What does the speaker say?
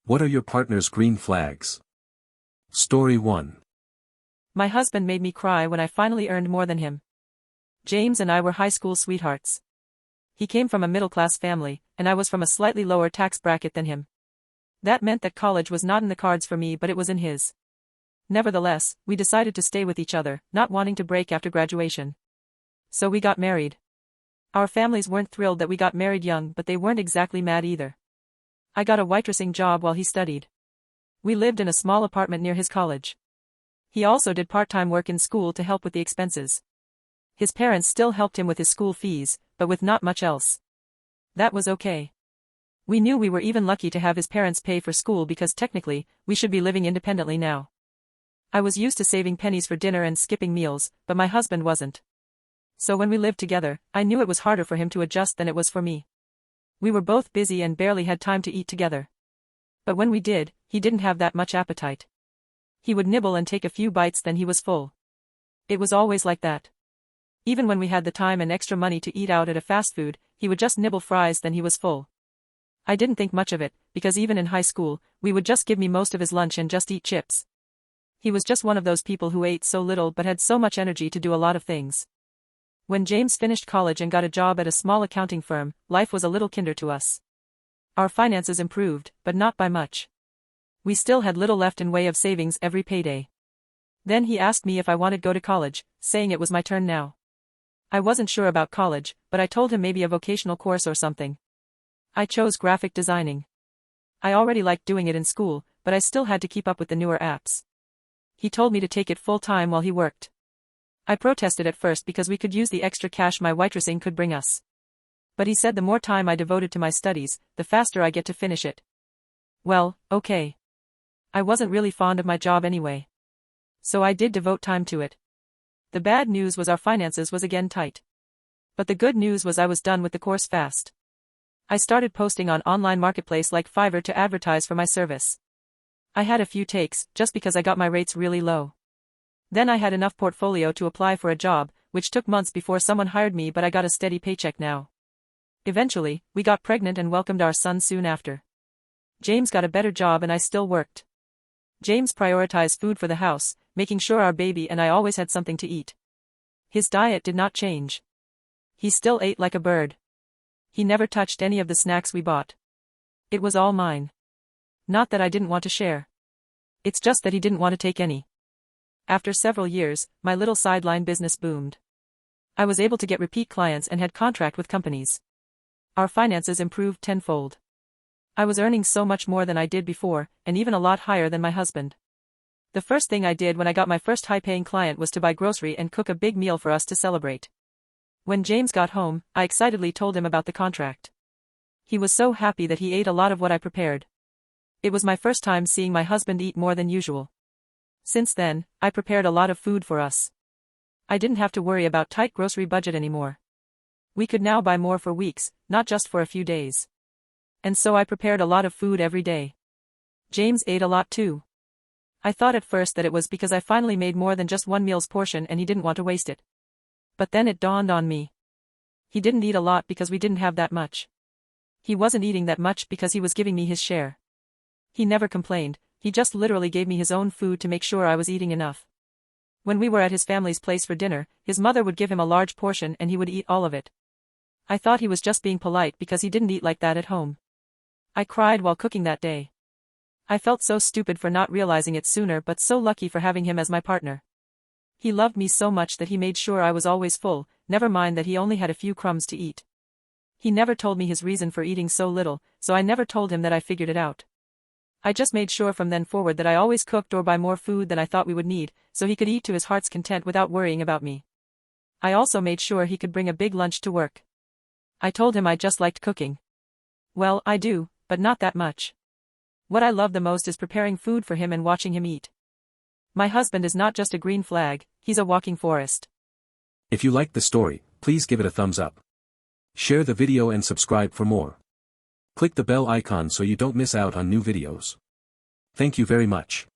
What are your partner's green flags? Story 1. My husband made me cry when I finally earned more than him. James and I were high school sweethearts. He came from a middle-class family, and I was from a slightly lower tax bracket than him. That meant that college was not in the cards for me, but it was in his. Nevertheless, we decided to stay with each other, not wanting to break after graduation. So we got married. Our families weren't thrilled that we got married young, but they weren't exactly mad either. I got a waitressing job while he studied. We lived in a small apartment near his college. He also did part-time work in school to help with the expenses. His parents still helped him with his school fees, but with not much else. That was okay. We knew we were even lucky to have his parents pay for school because technically, we should be living independently now. I was used to saving pennies for dinner and skipping meals, but my husband wasn't. So when we lived together, I knew it was harder for him to adjust than it was for me. We were both busy and barely had time to eat together. But when we did, he didn't have that much appetite. He would nibble and take a few bites, then he was full. It was always like that. Even when we had the time and extra money to eat out at a fast food, he would just nibble fries, then he was full. I didn't think much of it, because even in high school, we would just give me most of his lunch and just eat chips. He was just one of those people who ate so little but had so much energy to do a lot of things. When James finished college and got a job at a small accounting firm, life was a little kinder to us. Our finances improved, but not by much. We still had little left in way of savings every payday. Then he asked me if I wanted to go to college, saying it was my turn now. I wasn't sure about college, but I told him maybe a vocational course or something. I chose graphic designing. I already liked doing it in school, but I still had to keep up with the newer apps. He told me to take it full-time while he worked. I protested at first because we could use the extra cash my waitressing could bring us. But he said the more time I devoted to my studies, the faster I get to finish it. Well, okay. I wasn't really fond of my job anyway. So I did devote time to it. The bad news was our finances was again tight. But the good news was I was done with the course fast. I started posting on online marketplace like Fiverr to advertise for my service. I had a few takes, just because I got my rates really low. Then I had enough portfolio to apply for a job, which took months before someone hired me, but I got a steady paycheck now. Eventually, we got pregnant and welcomed our son soon after. James got a better job and I still worked. James prioritized food for the house, making sure our baby and I always had something to eat. His diet did not change. He still ate like a bird. He never touched any of the snacks we bought. It was all mine. Not that I didn't want to share. It's just that he didn't want to take any. After several years, my little sideline business boomed. I was able to get repeat clients and had contract with companies. Our finances improved tenfold. I was earning so much more than I did before, and even a lot higher than my husband. The first thing I did when I got my first high-paying client was to buy grocery and cook a big meal for us to celebrate. When James got home, I excitedly told him about the contract. He was so happy that he ate a lot of what I prepared. It was my first time seeing my husband eat more than usual. Since then, I prepared a lot of food for us. I didn't have to worry about tight grocery budget anymore. We could now buy more for weeks, not just for a few days. And so I prepared a lot of food every day. James ate a lot too. I thought at first that it was because I finally made more than just one meal's portion and he didn't want to waste it. But then it dawned on me. He didn't eat a lot because we didn't have that much. He wasn't eating that much because he was giving me his share. He never complained, he just literally gave me his own food to make sure I was eating enough. When we were at his family's place for dinner, his mother would give him a large portion and he would eat all of it. I thought he was just being polite because he didn't eat like that at home. I cried while cooking that day. I felt so stupid for not realizing it sooner, but so lucky for having him as my partner. He loved me so much that he made sure I was always full, never mind that he only had a few crumbs to eat. He never told me his reason for eating so little, so I never told him that I figured it out. I just made sure from then forward that I always cooked or buy more food than I thought we would need, so he could eat to his heart's content without worrying about me. I also made sure he could bring a big lunch to work. I told him I just liked cooking. Well, I do, but not that much. What I love the most is preparing food for him and watching him eat. My husband is not just a green flag, he's a walking forest. If you liked the story, please give it a thumbs up. Share the video and subscribe for more. Click the bell icon so you don't miss out on new videos. Thank you very much.